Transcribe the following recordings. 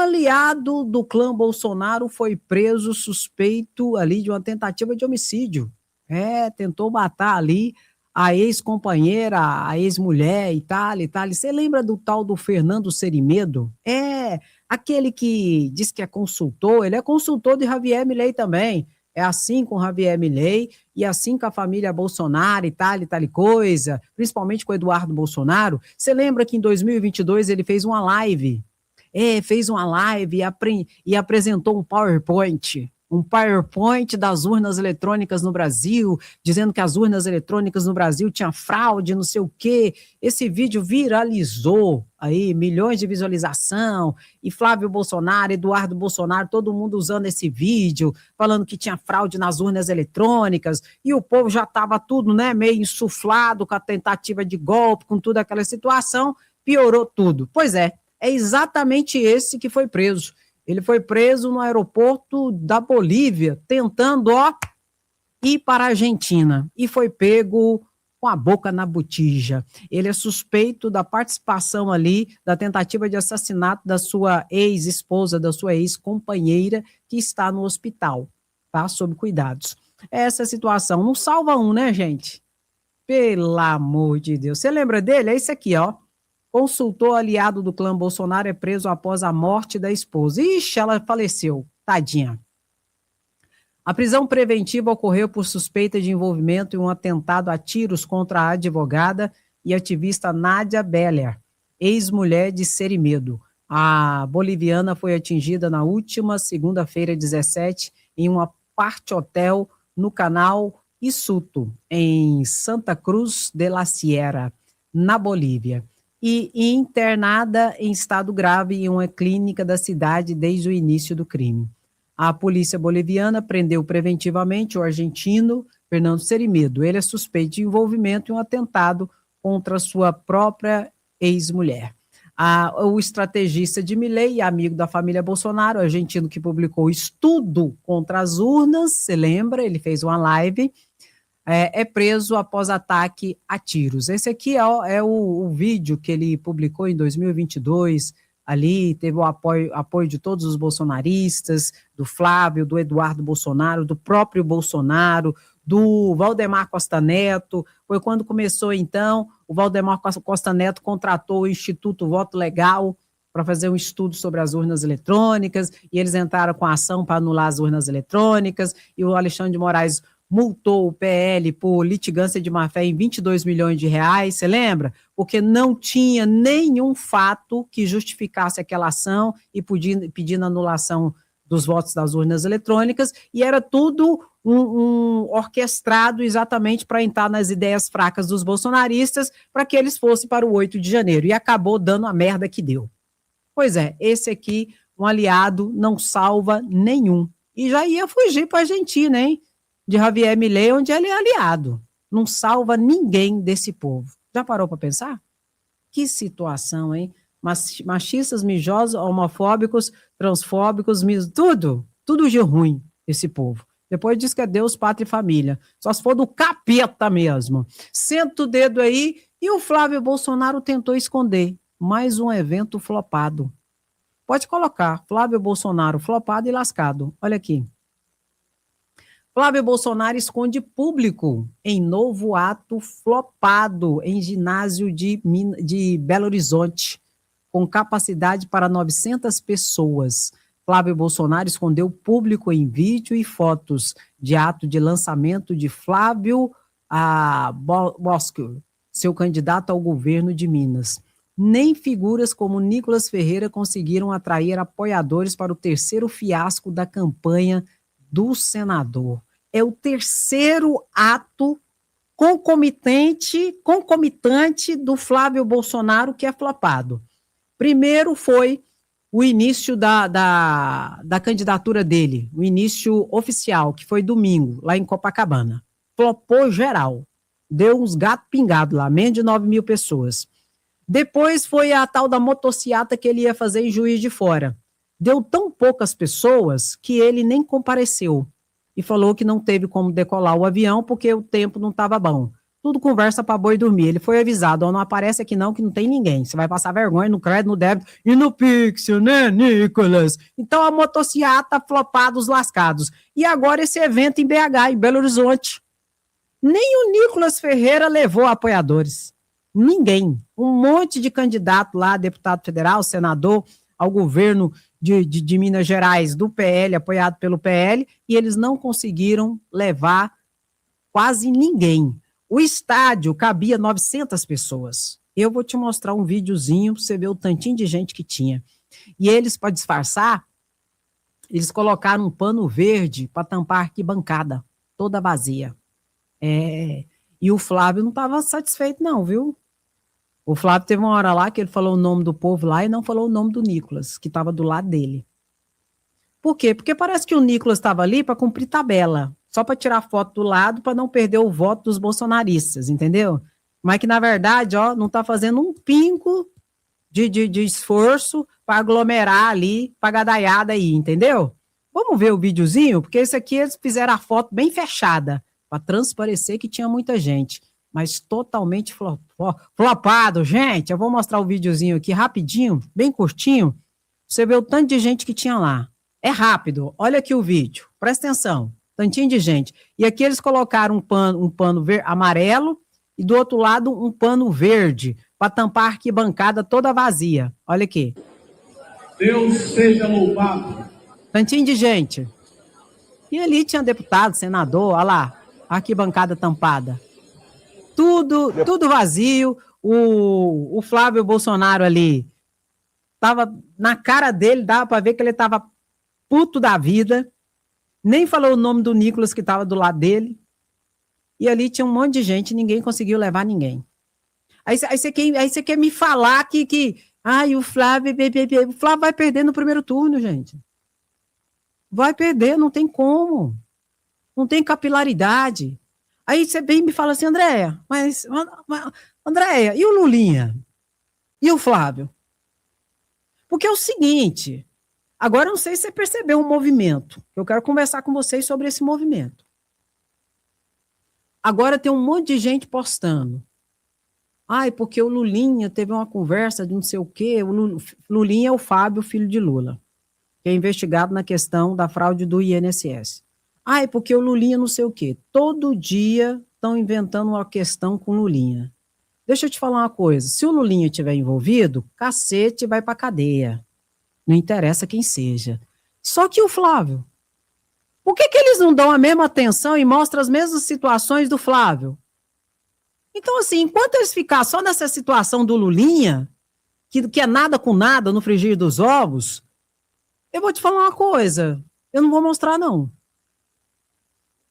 aliado do clã Bolsonaro foi preso suspeito ali de uma tentativa de homicídio. Tentou matar ali a ex-companheira, a ex-mulher e tal, e tal. Você lembra do tal do Fernando Serimedo? Aquele que diz que é consultor, ele é consultor de Javier Milei também. É assim com Javier Milei e assim com a família Bolsonaro e tal coisa, principalmente com o Eduardo Bolsonaro. Você lembra que em 2022 ele fez uma live? Fez uma live e apresentou um PowerPoint das urnas eletrônicas no Brasil, dizendo que as urnas eletrônicas no Brasil tinham fraude, não sei o quê. Esse vídeo viralizou aí, milhões de visualização, e Flávio Bolsonaro, Eduardo Bolsonaro, todo mundo usando esse vídeo, falando que tinha fraude nas urnas eletrônicas, e o povo já estava tudo, né, meio insuflado com a tentativa de golpe, com toda aquela situação, piorou tudo. Pois é exatamente esse que foi preso. Ele foi preso no aeroporto da Bolívia, tentando ir para a Argentina, e foi pego com a boca na botija. Ele é suspeito da participação ali, da tentativa de assassinato da sua ex-esposa, da sua ex-companheira, que está no hospital, tá? Sob cuidados. Essa situação não salva um, né, gente? Pelo amor de Deus. Você lembra dele? É esse aqui, Consultor aliado do clã Bolsonaro é preso após a morte da esposa. Ixi, ela faleceu, tadinha. A prisão preventiva ocorreu por suspeita de envolvimento em um atentado a tiros contra a advogada e ativista Nádia Beller, ex-mulher de Serimedo. A boliviana foi atingida na última segunda-feira, 17, em uma parte-hotel no canal Isuto, em Santa Cruz de la Sierra, na Bolívia, e internada em estado grave em uma clínica da cidade desde o início do crime. A polícia boliviana prendeu preventivamente o argentino Fernando Serimedo. Ele é suspeito de envolvimento em um atentado contra sua própria ex-mulher. O estrategista de Milei e amigo da família Bolsonaro, argentino que publicou estudo contra as urnas, você lembra? Ele fez uma live, é preso após ataque a tiros. Esse aqui é o vídeo que ele publicou em 2022, ali teve o apoio de todos os bolsonaristas, do Flávio, do Eduardo Bolsonaro, do próprio Bolsonaro, do Valdemar Costa Neto. Foi quando começou, então, o Valdemar Costa Neto contratou o Instituto Voto Legal para fazer um estudo sobre as urnas eletrônicas, e eles entraram com a ação para anular as urnas eletrônicas, e o Alexandre de Moraes multou o PL por litigância de má-fé em 22 milhões de reais, você lembra? Porque não tinha nenhum fato que justificasse aquela ação e pedindo anulação dos votos das urnas eletrônicas, e era tudo orquestrado exatamente para entrar nas ideias fracas dos bolsonaristas, para que eles fossem para o 8 de janeiro, e acabou dando a merda que deu. Pois é, esse aqui, um aliado, não salva nenhum. E já ia fugir para a Argentina, hein? De Javier Milei, onde ele é aliado. Não salva ninguém desse povo. Já parou para pensar? Que situação, hein? Machistas, mijosos, homofóbicos, transfóbicos, tudo de ruim, esse povo. Depois diz que é Deus, pátria e família. Só se for do capeta mesmo. Senta o dedo aí, e o Flávio Bolsonaro tentou esconder. Mais um evento flopado. Pode colocar, Flávio Bolsonaro flopado e lascado. Olha aqui. Flávio Bolsonaro esconde público em novo ato flopado em ginásio de Belo Horizonte, com capacidade para 900 pessoas. Flávio Bolsonaro escondeu público em vídeo e fotos de ato de lançamento de Flávio Bosco, seu candidato ao governo de Minas. Nem figuras como Nicolas Ferreira conseguiram atrair apoiadores para o terceiro fiasco da campanha do senador. É o terceiro ato concomitante do Flávio Bolsonaro que é flopado. Primeiro foi o início da candidatura dele, o início oficial, que foi domingo, lá em Copacabana. Flopou geral. Deu uns gatos pingados lá, menos de 9 mil pessoas. Depois foi a tal da motociata que ele ia fazer em Juiz de Fora. Deu tão poucas pessoas que ele nem compareceu. E falou que não teve como decolar o avião porque o tempo não estava bom. Tudo conversa para boi dormir. Ele foi avisado, ó, não aparece aqui não, que não tem ninguém. Você vai passar vergonha no crédito, no débito e no Pix, né, Nicolas? Então a motociata flopada, os lascados. E agora esse evento em BH, em Belo Horizonte. Nem o Nicolas Ferreira levou apoiadores. Ninguém. Um monte de candidato lá, deputado federal, senador, ao governo de Minas Gerais, do PL, apoiado pelo PL, e eles não conseguiram levar quase ninguém. O estádio cabia 900 pessoas. Eu vou te mostrar um videozinho para você ver o tantinho de gente que tinha. E eles, para disfarçar, eles colocaram um pano verde para tampar a arquibancada, toda vazia. E o Flávio não estava satisfeito não, viu? O Flávio teve uma hora lá que ele falou o nome do povo lá e não falou o nome do Nicolas, que estava do lado dele. Por quê? Porque parece que o Nicolas estava ali para cumprir tabela, só para tirar foto do lado, para não perder o voto dos bolsonaristas, entendeu? Mas que, na verdade, ó, não está fazendo um pingo de esforço para aglomerar ali, para gadaiada aí, entendeu? Vamos ver o videozinho? Porque esse aqui eles fizeram a foto bem fechada, para transparecer que tinha muita gente, mas totalmente flopado. Gente, eu vou mostrar o videozinho aqui rapidinho, bem curtinho, pra você ver o tanto de gente que tinha lá. É rápido, olha aqui o vídeo, presta atenção, tantinho de gente. E aqui eles colocaram um pano amarelo e do outro lado um pano verde para tampar a arquibancada toda vazia. Olha aqui. Deus seja louvado. Tantinho de gente. E ali tinha deputado, senador, olha lá, a arquibancada tampada. Tudo vazio. O Flávio Bolsonaro ali tava na cara dele, dava para ver que ele tava puto da vida, nem falou o nome do Nicolas que estava do lado dele, e ali tinha um monte de gente, ninguém conseguiu levar ninguém. Aí você quer me falar que o Flávio vai perder no primeiro turno, gente. Vai perder, não tem como. Não tem capilaridade. Aí você vem e me fala assim, Andréia, Andréia, e o Lulinha? E o Flávio? Porque é o seguinte, agora eu não sei se você percebeu um movimento. Eu quero conversar com vocês sobre esse movimento. Agora tem um monte de gente postando. Porque o Lulinha teve uma conversa de não sei o quê. O Lulinha é o Fábio, filho de Lula, que é investigado na questão da fraude do INSS. Porque o Lulinha não sei o quê. Todo dia estão inventando uma questão com o Lulinha. Deixa eu te falar uma coisa. Se o Lulinha estiver envolvido, cacete, vai pra cadeia. Não interessa quem seja. Só que o Flávio, por que eles não dão a mesma atenção e mostram as mesmas situações do Flávio? Então, assim, enquanto eles ficarem só nessa situação do Lulinha, que é nada com nada no frigir dos ovos, eu vou te falar uma coisa, eu não vou mostrar, não.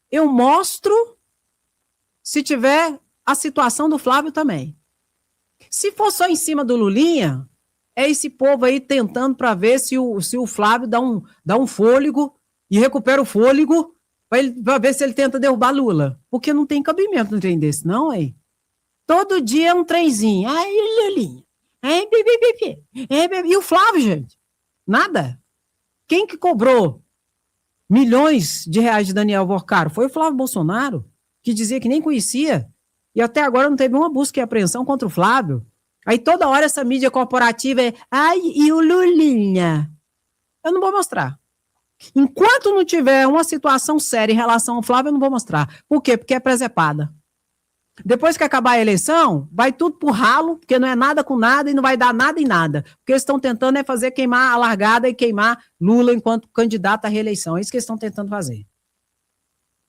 Eu mostro se tiver a situação do Flávio também. Se for só em cima do Lulinha, é esse povo aí tentando para ver se o Flávio dá um fôlego e recupera o fôlego para ver se ele tenta derrubar Lula. Porque não tem cabimento no trem desse, não, aí. Todo dia é um trenzinho. Lulinha. E o Flávio, gente? Nada. Quem que cobrou milhões de reais de Daniel Vorcaro? Foi o Flávio Bolsonaro, que dizia que nem conhecia. E até agora não teve uma busca e apreensão contra o Flávio. Aí toda hora essa mídia corporativa e o Lulinha? Eu não vou mostrar. Enquanto não tiver uma situação séria em relação ao Flávio, eu não vou mostrar. Por quê? Porque é presepada. Depois que acabar a eleição, vai tudo pro ralo, porque não é nada com nada e não vai dar nada em nada. O que eles estão tentando é fazer queimar a largada e queimar Lula enquanto candidato à reeleição. É isso que eles estão tentando fazer.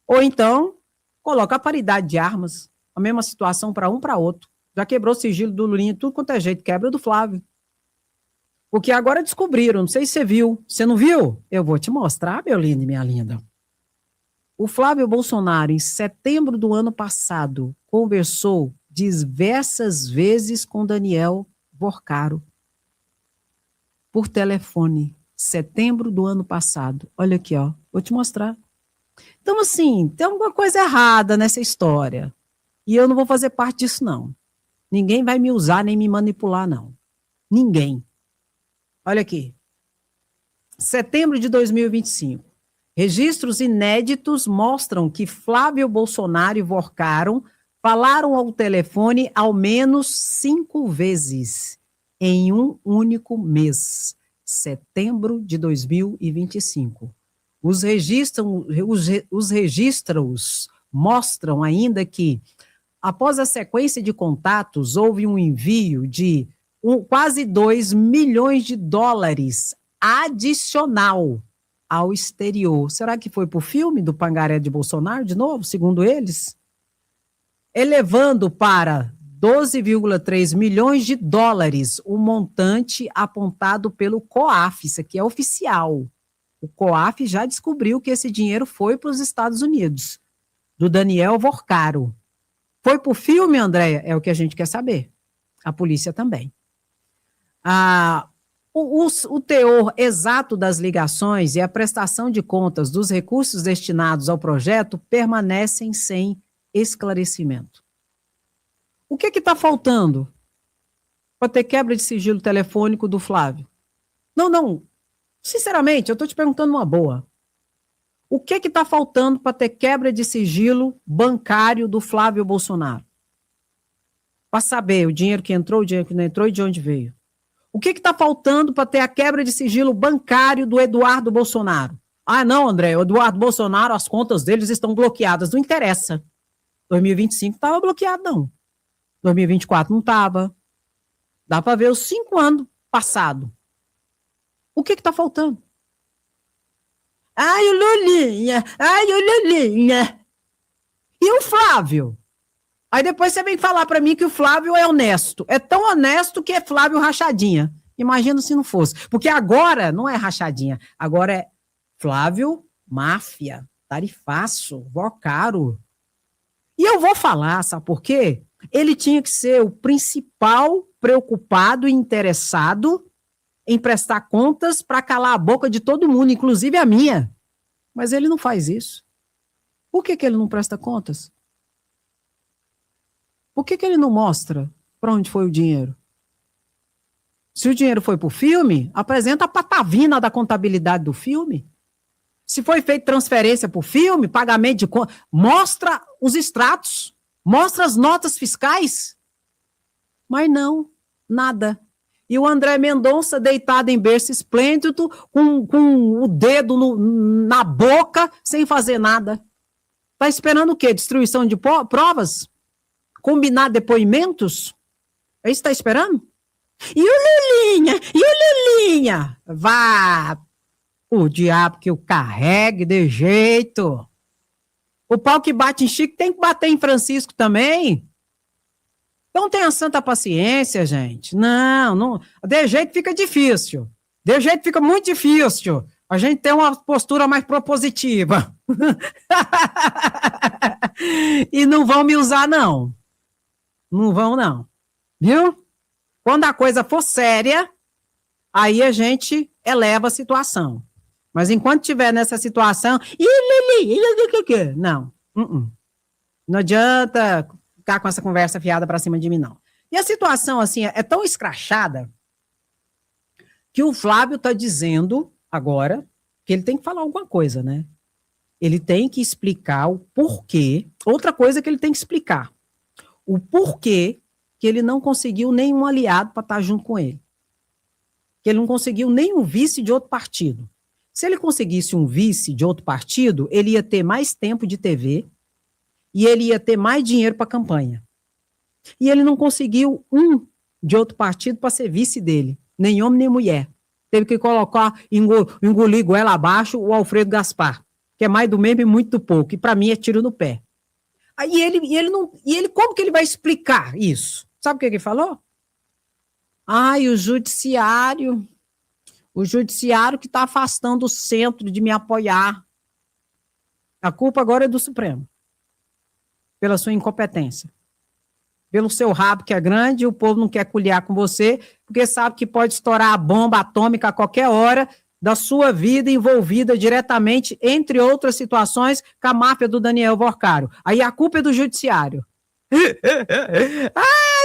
Ou então, coloca a paridade de armas, a mesma situação para um para outro. Já quebrou o sigilo do Lulinha, tudo quanto é jeito, quebra do Flávio. Porque agora descobriram, não sei se você viu. Você não viu? Eu vou te mostrar, meu lindo e minha linda. O Flávio Bolsonaro, em setembro do ano passado, conversou diversas vezes com Daniel Vorcaro por telefone. Setembro do ano passado. Olha aqui, ó. Vou te mostrar. Então, assim, tem alguma coisa errada nessa história. E eu não vou fazer parte disso, não. Ninguém vai me usar nem me manipular, não. Ninguém. Olha aqui. Setembro de 2025. Registros inéditos mostram que Flávio Bolsonaro e Vorcaro falaram ao telefone ao menos 5 vezes em um único mês, setembro de 2025. Os registros mostram ainda que, após a sequência de contatos, houve um envio de quase 2 milhões de dólares adicional ao exterior. Será que foi para o filme do Pangaré de Bolsonaro, de novo, segundo eles? Elevando para 12,3 milhões de dólares o montante apontado pelo COAF, isso aqui é oficial. O COAF já descobriu que esse dinheiro foi para os Estados Unidos, do Daniel Vorcaro. Foi para o filme, Andréia? É o que a gente quer saber. A polícia também. O teor exato das ligações e a prestação de contas dos recursos destinados ao projeto permanecem sem esclarecimento. O que está faltando para ter quebra de sigilo telefônico do Flávio? Não. Sinceramente, eu estou te perguntando uma boa. O que está faltando para ter quebra de sigilo bancário do Flávio Bolsonaro? Para saber o dinheiro que entrou, o dinheiro que não entrou e de onde veio. O que está faltando para ter a quebra de sigilo bancário do Eduardo Bolsonaro? Ah, não, André, o Eduardo Bolsonaro, as contas deles estão bloqueadas. Não interessa. 2025 não estava bloqueado, não. 2024 não estava. Dá para ver os 5 anos passados. O que está faltando? Ai, o Lulinha. E o Flávio? Aí depois você vem falar para mim que o Flávio é honesto. É tão honesto que é Flávio Rachadinha. Imagina se não fosse. Porque agora não é Rachadinha. Agora é Flávio Máfia, tarifaço, Vorcaro. E eu vou falar, sabe por quê? Ele tinha que ser o principal preocupado e interessado em prestar contas para calar a boca de todo mundo, inclusive a minha. Mas ele não faz isso. Por que ele não presta contas? Por que ele não mostra para onde foi o dinheiro? Se o dinheiro foi para o filme, apresenta a patavina da contabilidade do filme. Se foi feita transferência para o filme, pagamento de conta, mostra os extratos, mostra as notas fiscais. Mas não, nada. E o André Mendonça deitado em berço esplêndido, com o dedo na boca, sem fazer nada. Está esperando o quê? Destruição de provas? Combinar depoimentos? É isso que está esperando? E o Lulinha? Vá, o diabo que o carregue de jeito. O pau que bate em Chico tem que bater em Francisco também. Então tenha santa paciência, gente. Não. De jeito fica difícil. De jeito fica muito difícil. A gente tem uma postura mais propositiva. E não vão me usar, não. Não vão, não. Viu? Quando a coisa for séria, aí a gente eleva a situação. Mas enquanto estiver nessa situação... Não. Não adianta ficar com essa conversa fiada para cima de mim, não. E a situação, assim, é tão escrachada que o Flávio está dizendo agora que ele tem que falar alguma coisa, né? Ele tem que explicar o porquê. Outra coisa que ele tem que explicar. O porquê que ele não conseguiu nenhum aliado para estar junto com ele. Que ele não conseguiu nenhum vice de outro partido. Se ele conseguisse um vice de outro partido, ele ia ter mais tempo de TV e ele ia ter mais dinheiro para a campanha. E ele não conseguiu um de outro partido para ser vice dele, nem homem nem mulher. Teve que colocar, engolir goela abaixo o Alfredo Gaspar, que é mais do mesmo e muito do pouco, e para mim é tiro no pé. Aí ele como que ele vai explicar isso? Sabe o que ele falou? O judiciário que está afastando o centro de me apoiar. A culpa agora é do Supremo, pela sua incompetência. Pelo seu rabo que é grande, o povo não quer colher com você, porque sabe que pode estourar a bomba atômica a qualquer hora da sua vida envolvida diretamente, entre outras situações, com a máfia do Daniel Vorcaro. Aí a culpa é do judiciário.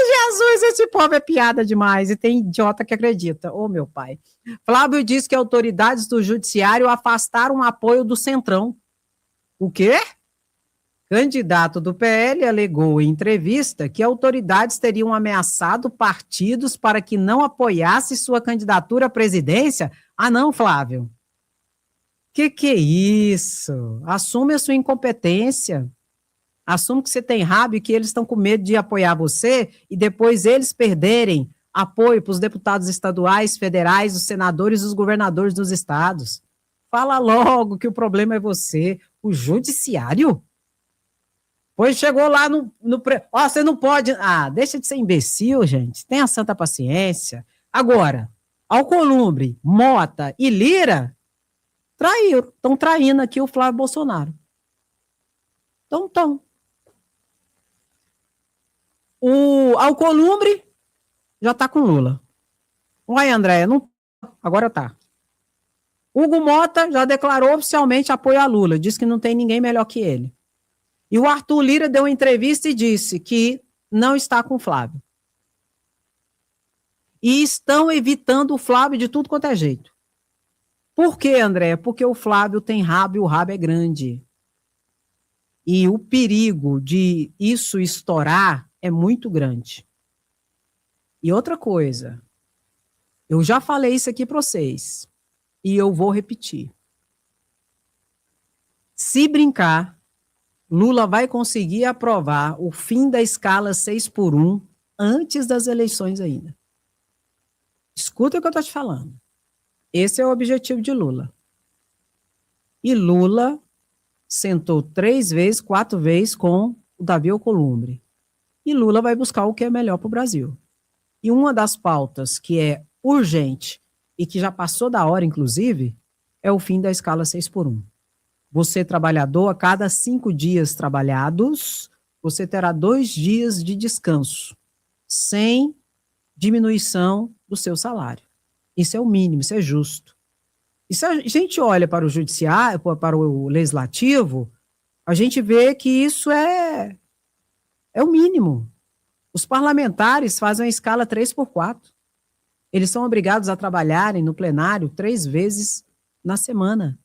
Jesus, esse povo é piada demais, e tem idiota que acredita. Meu pai. Flávio diz que autoridades do judiciário afastaram o apoio do Centrão. O quê? Candidato do PL alegou em entrevista que autoridades teriam ameaçado partidos para que não apoiasse sua candidatura à presidência. Ah, não, Flávio. Que é isso? Assume a sua incompetência. Assume que você tem rabo e que eles estão com medo de apoiar você e depois eles perderem apoio para os deputados estaduais, federais, os senadores e os governadores dos estados. Fala logo que o problema é você. O judiciário? Pois chegou lá você não pode... Ah, deixa de ser imbecil, gente. Tenha santa paciência. Agora, Alcolumbre, Mota e Lira estão traindo aqui o Flávio Bolsonaro. Então. O Alcolumbre já está com Lula. Uai, Andréia, não... agora tá. Hugo Mota já declarou oficialmente apoio a Lula, disse que não tem ninguém melhor que ele. E o Arthur Lira deu uma entrevista e disse que não está com o Flávio. E estão evitando o Flávio de tudo quanto é jeito. Por quê, André? Porque o Flávio tem rabo e o rabo é grande. E o perigo de isso estourar é muito grande. E outra coisa, eu já falei isso aqui para vocês, e eu vou repetir. Se brincar, Lula vai conseguir aprovar o fim da escala 6x1 antes das eleições ainda. Escuta o que eu estou te falando. Esse é o objetivo de Lula. E Lula sentou 3 vezes, 4 vezes com o Davi Alcolumbre. E Lula vai buscar o que é melhor para o Brasil. E uma das pautas que é urgente e que já passou da hora, inclusive, é o fim da escala 6x1. Você, trabalhador, a cada 5 dias trabalhados, você terá 2 dias de descanso, sem diminuição do seu salário. Isso é o mínimo, isso é justo. E se a gente olha para o judiciário, para o legislativo, a gente vê que isso é o mínimo. Os parlamentares fazem a escala 3x4. Eles são obrigados a trabalharem no plenário 3 vezes na semana.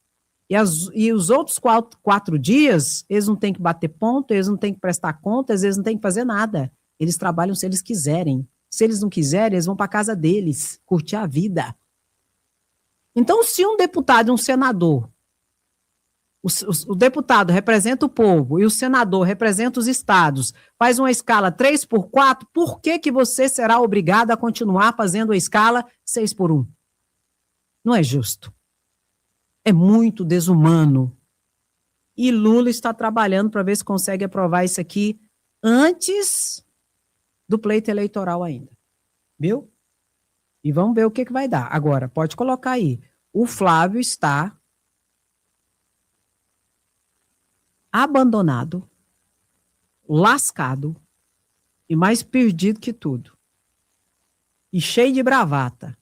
E os outros 4 dias, eles não têm que bater ponto, eles não têm que prestar contas, eles não têm que fazer nada. Eles trabalham se eles quiserem. Se eles não quiserem, eles vão para a casa deles, curtir a vida. Então, se um deputado e um senador, o deputado representa o povo e o senador representa os estados, faz uma escala 3x4, por que você será obrigado a continuar fazendo a escala 6x1? Não é justo. É muito desumano. E Lula está trabalhando para ver se consegue aprovar isso aqui antes do pleito eleitoral ainda. Viu? E vamos ver o que vai dar. Agora, pode colocar aí. O Flávio está abandonado, lascado e mais perdido que tudo. E cheio de bravata.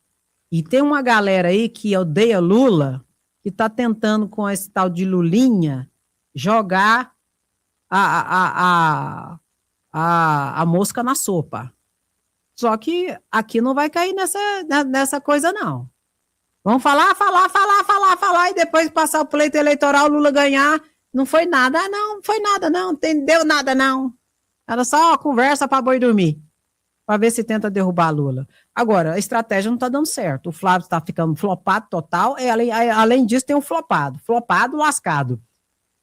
E tem uma galera aí que odeia Lula, que está tentando, com esse tal de Lulinha, jogar a mosca na sopa. Só que aqui não vai cair nessa coisa, não. Vamos falar, e depois passar o pleito eleitoral, Lula ganhar, não foi nada, não foi nada, não entendeu nada, não. Era só conversa para boi dormir, para ver se tenta derrubar Lula. Agora, a estratégia não está dando certo. O Flávio está ficando flopado total, e além disso tem um flopado, lascado.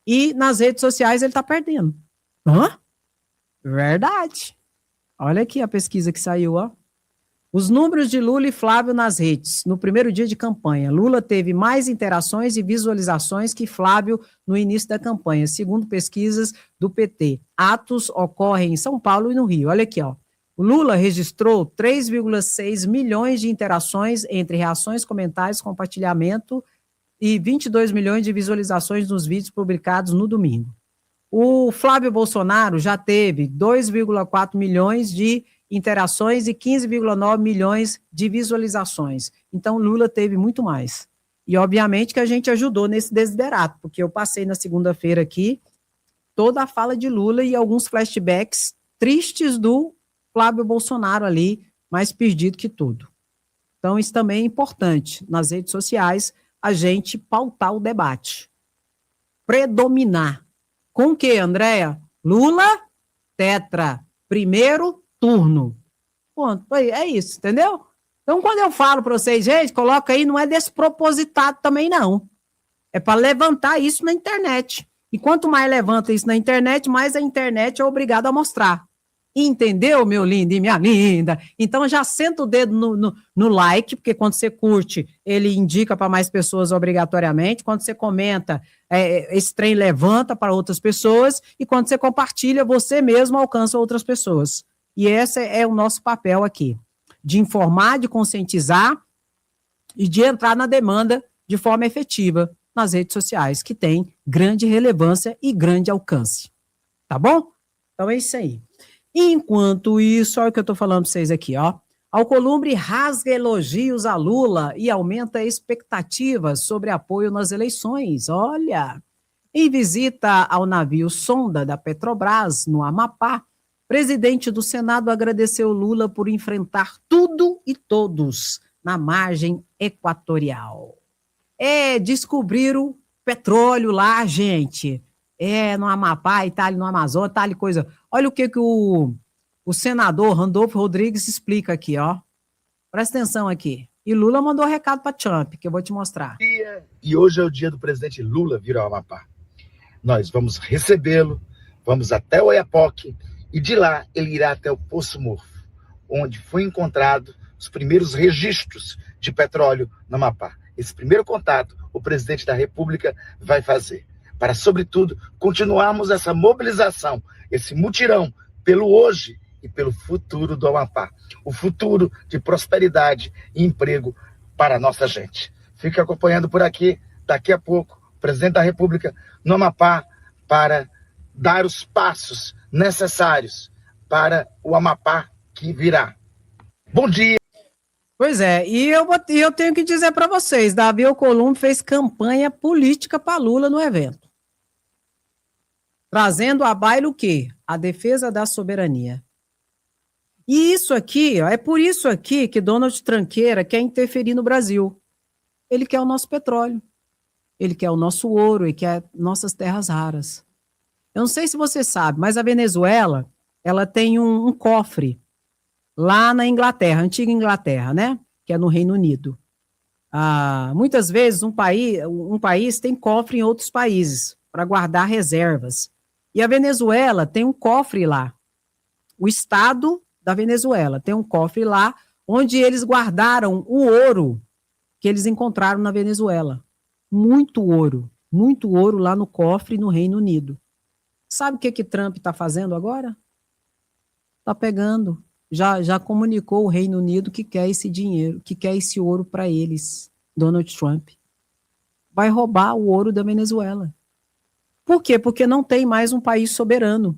E nas redes sociais ele está perdendo. Hã? Verdade. Olha aqui a pesquisa que saiu, ó. Os números de Lula e Flávio nas redes. No primeiro dia de campanha, Lula teve mais interações e visualizações que Flávio no início da campanha, segundo pesquisas do PT. Atos ocorrem em São Paulo e no Rio. Olha aqui, ó. O Lula registrou 3,6 milhões de interações entre reações, comentários, compartilhamento e 22 milhões de visualizações nos vídeos publicados no domingo. O Flávio Bolsonaro já teve 2,4 milhões de interações e 15,9 milhões de visualizações. Então, Lula teve muito mais. E, obviamente, que a gente ajudou nesse desiderato, porque eu passei na segunda-feira aqui toda a fala de Lula e alguns flashbacks tristes do Flávio Bolsonaro ali, mais perdido que tudo. Então, isso também é importante, nas redes sociais, a gente pautar o debate, predominar. Com o quê, Andréia? Lula, tetra, primeiro turno. Ponto. É isso, entendeu? Então, quando eu falo para vocês, gente, coloca aí, não é despropositado também, não. É para levantar isso na internet. E quanto mais levanta isso na internet, mais a internet é obrigada a mostrar. Entendeu, meu lindo e minha linda? Então já senta o dedo no like, porque quando você curte, ele indica para mais pessoas obrigatoriamente. Quando você comenta, esse trem levanta para outras pessoas. E quando você compartilha, você mesmo alcança outras pessoas. E esse é o nosso papel aqui, de informar, de conscientizar e de entrar na demanda de forma efetiva nas redes sociais, que tem grande relevância e grande alcance. Tá bom? Então é isso aí. Enquanto isso, olha o que eu estou falando para vocês aqui, ó. Alcolumbre rasga elogios a Lula e aumenta expectativas sobre apoio nas eleições. Olha, em visita ao navio sonda da Petrobras, no Amapá, presidente do Senado agradeceu Lula por enfrentar tudo e todos na margem equatorial. Descobriram petróleo lá, gente. No Amapá, Itália, no Amazonas, tal coisa. Olha o que o senador Randolfo Rodrigues explica aqui, ó. Presta atenção aqui. E Lula mandou recado para Trump, que eu vou te mostrar. E hoje é o dia do presidente Lula vir ao Amapá. Nós vamos recebê-lo, vamos até o Oiapoque, e de lá ele irá até o Poço Morfo, onde foi encontrado os primeiros registros de petróleo no Amapá. Esse primeiro contato o presidente da República vai fazer, para, sobretudo, continuarmos essa mobilização, esse mutirão pelo hoje e pelo futuro do Amapá. O futuro de prosperidade e emprego para a nossa gente. Fique acompanhando por aqui, daqui a pouco, o presidente da República no Amapá, para dar os passos necessários para o Amapá que virá. Bom dia! Pois é, e eu tenho que dizer para vocês, Davi Alcolumbre fez campanha política para Lula no evento. Trazendo à baila o quê? A defesa da soberania. E isso aqui, ó, é por isso aqui que Donald Tranqueira quer interferir no Brasil. Ele quer o nosso petróleo, ele quer o nosso ouro, ele quer nossas terras raras. Eu não sei se você sabe, mas a Venezuela, ela tem um cofre lá na Inglaterra, antiga Inglaterra, né? Que é no Reino Unido. Muitas vezes um país tem cofre em outros países para guardar reservas. E a Venezuela tem um cofre lá. O Estado da Venezuela tem um cofre lá onde eles guardaram o ouro que eles encontraram na Venezuela. Muito ouro lá no cofre no Reino Unido. Sabe o que Trump está fazendo agora? Está pegando. Já comunicou o Reino Unido que quer esse dinheiro, que quer esse ouro para eles, Donald Trump. Vai roubar o ouro da Venezuela. Por quê? Porque não tem mais um país soberano.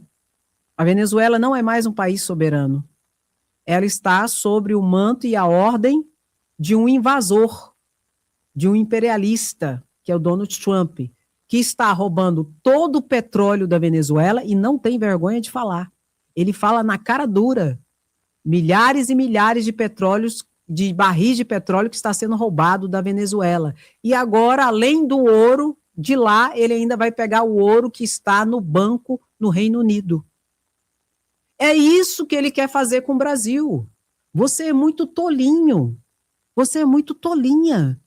A Venezuela não é mais um país soberano. Ela está sobre o manto e a ordem de um invasor, de um imperialista, que é o Donald Trump, que está roubando todo o petróleo da Venezuela e não tem vergonha de falar. Ele fala na cara dura. Milhares e milhares de barris de petróleo que está sendo roubado da Venezuela. E agora, além do ouro, de lá, ele ainda vai pegar o ouro que está no banco no Reino Unido. É isso que ele quer fazer com o Brasil. Você é muito tolinho. Você é muito tolinha.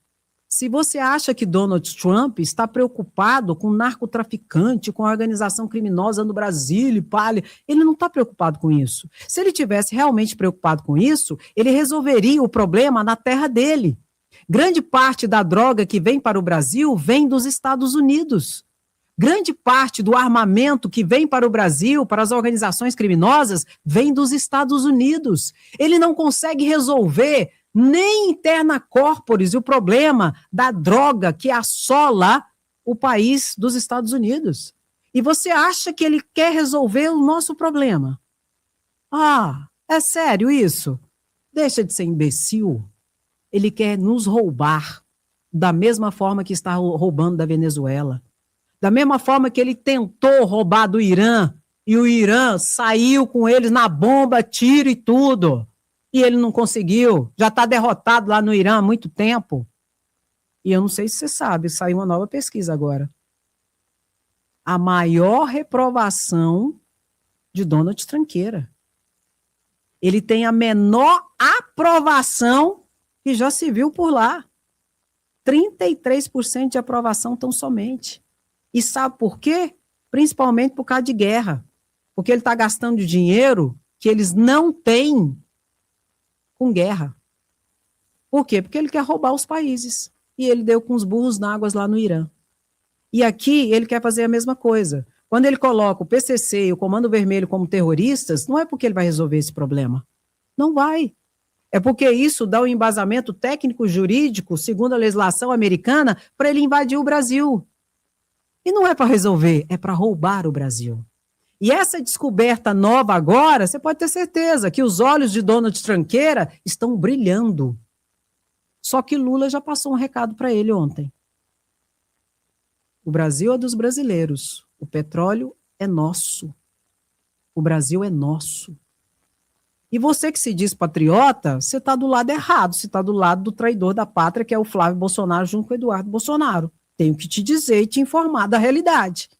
Se você acha que Donald Trump está preocupado com narcotraficante, com a organização criminosa no Brasil e palha, ele não está preocupado com isso. Se ele tivesse realmente preocupado com isso, ele resolveria o problema na terra dele. Grande parte da droga que vem para o Brasil vem dos Estados Unidos. Grande parte do armamento que vem para o Brasil, para as organizações criminosas, vem dos Estados Unidos. Ele não consegue resolver nem interna corporis o problema da droga que assola o país dos Estados Unidos. E você acha que ele quer resolver o nosso problema? É sério isso? Deixa de ser imbecil. Ele quer nos roubar da mesma forma que está roubando da Venezuela. Da mesma forma que ele tentou roubar do Irã, e o Irã saiu com eles na bomba, tiro e tudo. E ele não conseguiu, já está derrotado lá no Irã há muito tempo. E eu não sei se você sabe, saiu uma nova pesquisa agora. a maior reprovação de Donald Tranqueira. Ele tem a menor aprovação que já se viu por lá. 33% de aprovação tão somente. E sabe por quê? Principalmente por causa de guerra. Porque ele está gastando dinheiro que eles não têm com guerra. Por quê? Porque ele quer roubar os países. E ele deu com os burros na água lá no Irã. E aqui ele quer fazer a mesma coisa. Quando ele coloca o PCC e o Comando Vermelho como terroristas, não é porque ele vai resolver esse problema. Não vai. É porque isso dá um embasamento técnico-jurídico, segundo a legislação americana, para ele invadir o Brasil. E não é para resolver, é para roubar o Brasil. E essa descoberta nova agora, você pode ter certeza que os olhos de Donald Tranqueira estão brilhando. Só que Lula já passou um recado para ele ontem. O Brasil é dos brasileiros. O petróleo é nosso. O Brasil é nosso. E você que se diz patriota, você está do lado errado. Você está do lado do traidor da pátria, que é o Flávio Bolsonaro, junto com o Eduardo Bolsonaro. Tenho que te dizer e te informar da realidade.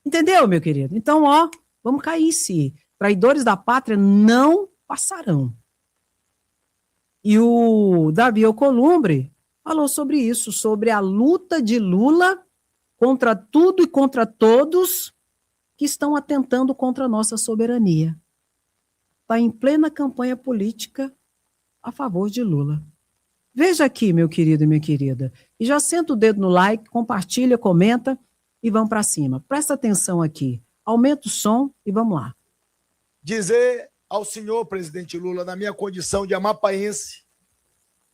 Entendeu, meu querido? Então, ó, vamos cair em si. Traidores da pátria não passarão. E o Davi Alcolumbre falou sobre isso, sobre a luta de Lula contra tudo e contra todos que estão atentando contra a nossa soberania. Está em plena campanha política a favor de Lula. Veja aqui, meu querido e minha querida, e já senta o dedo no like, compartilha, comenta e vamos para cima. Presta atenção aqui, aumenta o som e vamos lá. Dizer ao senhor presidente Lula, na minha condição de amapaense,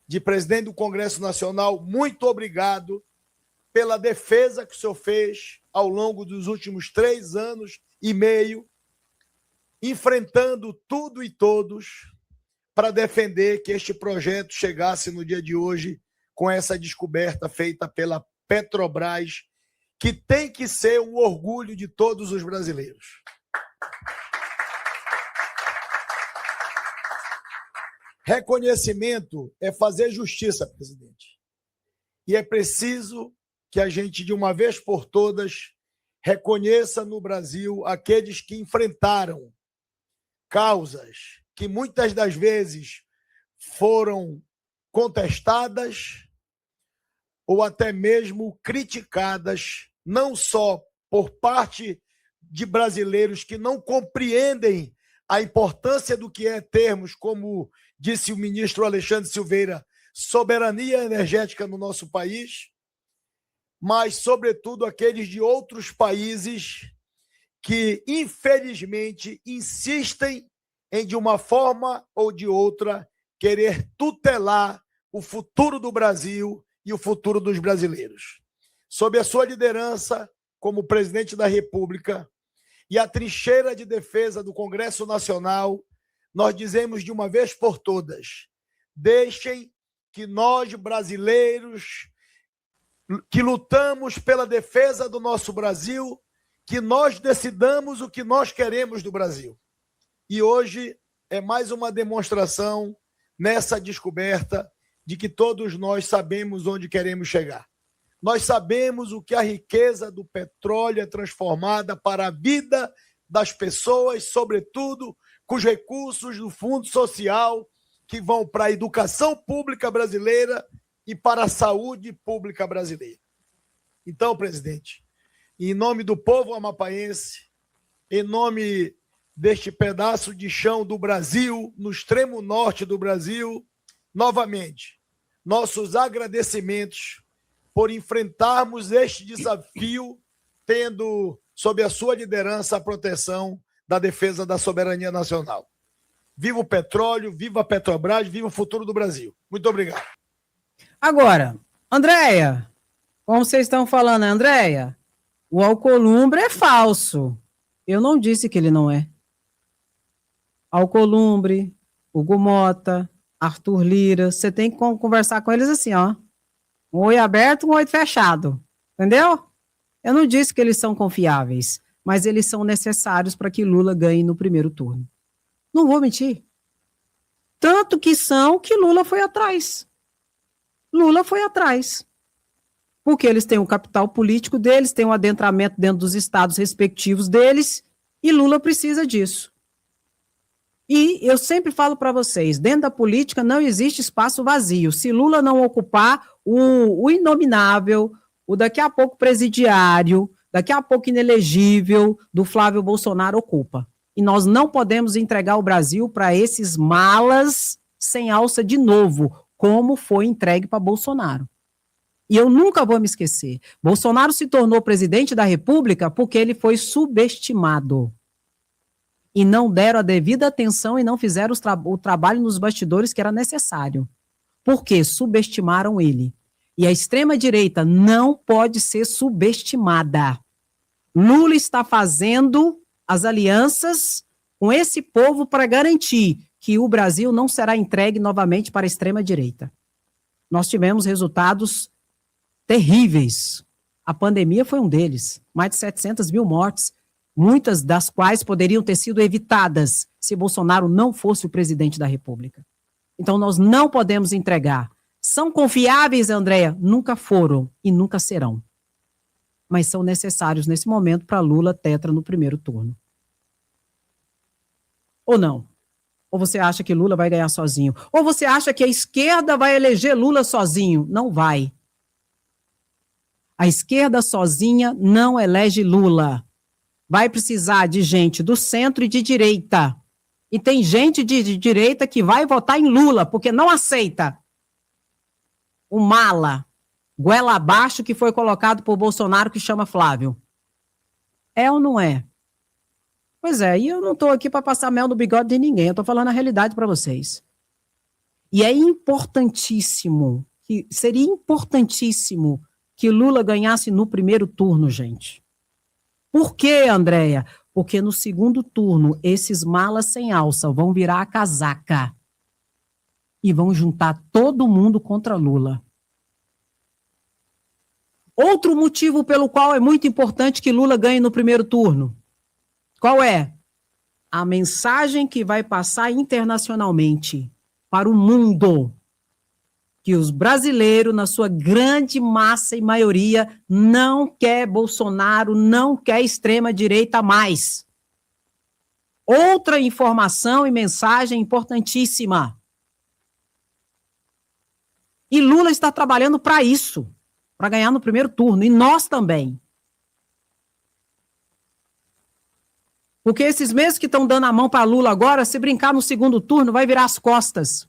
de presidente do Congresso Nacional, muito obrigado pela defesa que o senhor fez ao longo dos últimos 3 anos e meio, enfrentando tudo e todos para defender que este projeto chegasse no dia de hoje com essa descoberta feita pela Petrobras, que tem que ser um orgulho de todos os brasileiros. Reconhecimento é fazer justiça, presidente. E é preciso que a gente, de uma vez por todas, reconheça no Brasil aqueles que enfrentaram causas que muitas das vezes foram contestadas ou até mesmo criticadas, não só por parte de brasileiros que não compreendem a importância do que é termos, como disse o ministro Alexandre Silveira, soberania energética no nosso país, mas, sobretudo, aqueles de outros países que, infelizmente, insistem em, de uma forma ou de outra, querer tutelar o futuro do Brasil e o futuro dos brasileiros. Sob a sua liderança, como presidente da República, e a trincheira de defesa do Congresso Nacional, nós dizemos de uma vez por todas, deixem que nós, brasileiros, que lutamos pela defesa do nosso Brasil, que nós decidamos o que nós queremos do Brasil. E hoje é mais uma demonstração nessa descoberta de que todos nós sabemos onde queremos chegar. Nós sabemos o que a riqueza do petróleo é transformada para a vida das pessoas, sobretudo com os recursos do Fundo Social que vão para a educação pública brasileira e para a saúde pública brasileira. Então, presidente, em nome do povo amapaense, em nome deste pedaço de chão do Brasil, no extremo norte do Brasil, novamente, nossos agradecimentos por enfrentarmos este desafio, tendo, sob a sua liderança, a proteção da defesa da soberania nacional. Viva o petróleo, viva a Petrobras, viva o futuro do Brasil. Muito obrigado. Agora, Andréia, como vocês estão falando, Andréia, o Alcolumbre é falso. Eu não disse que ele não é. Alcolumbre, Hugo Mota, Arthur Lira, você tem que conversar com eles assim, ó. Um olho aberto, um olho fechado. Entendeu? Eu não disse que eles são confiáveis, mas eles são necessários para que Lula ganhe no primeiro turno. Não vou mentir. Tanto que são que Lula foi atrás. Lula foi atrás. Porque eles têm o capital político deles, têm um adentramento dentro dos estados respectivos deles, e Lula precisa disso. E eu sempre falo para vocês, dentro da política não existe espaço vazio. Se Lula não ocupar o inominável, o daqui a pouco presidiário, daqui a pouco inelegível do Flávio Bolsonaro ocupa. E nós não podemos entregar o Brasil para esses malas sem alça de novo, como foi entregue para Bolsonaro. E eu nunca vou me esquecer. Bolsonaro se tornou presidente da República porque ele foi subestimado. E não deram a devida atenção e não fizeram o trabalho nos bastidores que era necessário. Por quê? Subestimaram ele. E a extrema-direita não pode ser subestimada. Lula está fazendo as alianças com esse povo para garantir que o Brasil não será entregue novamente para a extrema-direita. Nós tivemos resultados terríveis. A pandemia foi um deles. Mais de 700 mil mortes, muitas das quais poderiam ter sido evitadas se Bolsonaro não fosse o presidente da República. Então, nós não podemos entregar. São confiáveis, Andréa? Nunca foram e nunca serão. Mas são necessários nesse momento para Lula tetra no primeiro turno. Ou não? Ou você acha que Lula vai ganhar sozinho? Ou você acha que a esquerda vai eleger Lula sozinho? Não vai. A esquerda sozinha não elege Lula. Vai precisar de gente do centro e de direita. E tem gente de direita que vai votar em Lula, porque não aceita o mala, goela abaixo que foi colocado por Bolsonaro, que chama Flávio. É ou não é? Pois é, e eu não estou aqui para passar mel no bigode de ninguém, eu estou falando a realidade para vocês. E é importantíssimo, seria importantíssimo que Lula ganhasse no primeiro turno, gente. Por quê, Andréia? Porque no segundo turno, esses malas sem alça vão virar a casaca e vão juntar todo mundo contra Lula. Outro motivo pelo qual é muito importante que Lula ganhe no primeiro turno. Qual é? A mensagem que vai passar internacionalmente para o mundo. Que os brasileiros, na sua grande massa e maioria, não quer Bolsonaro, não quer extrema-direita mais. Outra informação e mensagem importantíssima. E Lula está trabalhando para isso, para ganhar no primeiro turno, e nós também. Porque esses mesmos que estão dando a mão para Lula agora, se brincar no segundo turno, vai virar as costas.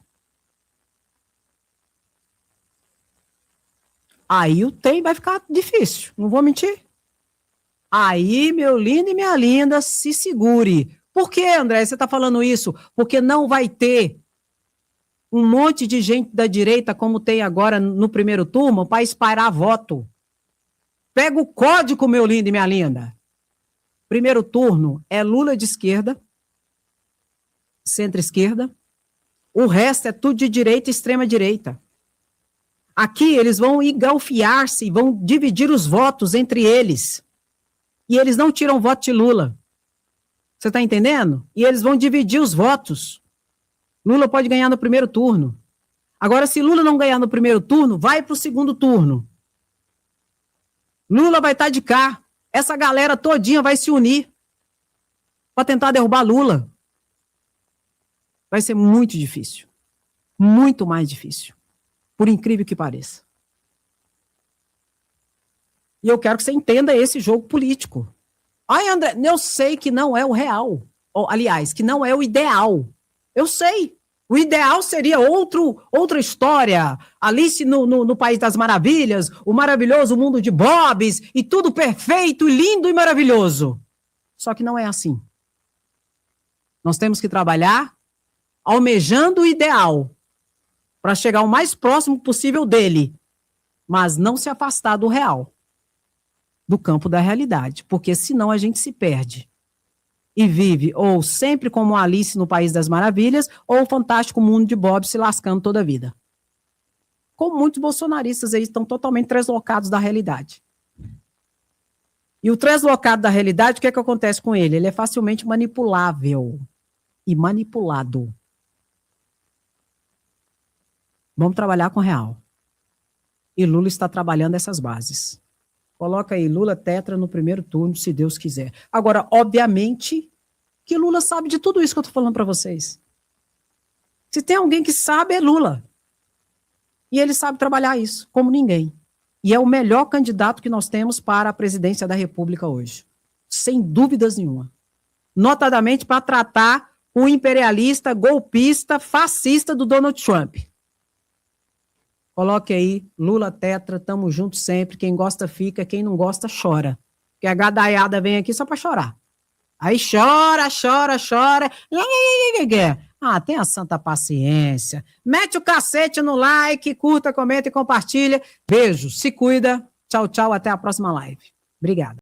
Aí o tem vai ficar difícil, não vou mentir. Aí, meu lindo e minha linda, se segure. Por que, André, você está falando isso? Porque não vai ter um monte de gente da direita, como tem agora no primeiro turno, para espalhar voto. Pega o código, meu lindo e minha linda. Primeiro turno é Lula de esquerda, centro-esquerda, o resto é tudo de direita e extrema-direita. Aqui eles vão engalfiar-se, vão dividir os votos entre eles. E eles não tiram voto de Lula. Você está entendendo? E eles vão dividir os votos. Lula pode ganhar no primeiro turno. Agora, se Lula não ganhar no primeiro turno, vai para o segundo turno. Lula vai estar de cá. Essa galera todinha vai se unir para tentar derrubar Lula. Vai ser muito difícil. Muito mais difícil. Por incrível que pareça. E eu quero que você entenda esse jogo político. Ai, André, eu sei que não é o real. Ou, aliás, que não é o ideal. Eu sei. O ideal seria outra história. Alice no País das Maravilhas, o maravilhoso mundo de Bobs, e tudo perfeito, lindo e maravilhoso. Só que não é assim. Nós temos que trabalhar almejando o ideal, para chegar o mais próximo possível dele, mas não se afastar do real, do campo da realidade, porque senão a gente se perde e vive ou sempre como Alice no País das Maravilhas ou o fantástico mundo de Bob se lascando toda a vida. Como muitos bolsonaristas aí estão totalmente translocados da realidade. E o translocado da realidade, o que é que acontece com ele? Ele é facilmente manipulável e manipulado. Vamos trabalhar com o real. E Lula está trabalhando essas bases. Coloca aí, Lula tetra no primeiro turno, se Deus quiser. Agora, obviamente, que Lula sabe de tudo isso que eu estou falando para vocês. Se tem alguém que sabe, é Lula. E ele sabe trabalhar isso, como ninguém. E é o melhor candidato que nós temos para a presidência da República hoje. Sem dúvidas nenhuma. Notadamente para tratar o imperialista, golpista, fascista do Donald Trump. Coloque aí, Lula tetra, tamo junto sempre. Quem gosta fica, quem não gosta chora. Porque a gadaiada vem aqui só para chorar. Aí chora. Ah, tenha santa paciência. Mete o cacete no like, curta, comenta e compartilha. Beijo, se cuida. Tchau, tchau, até a próxima live. Obrigada.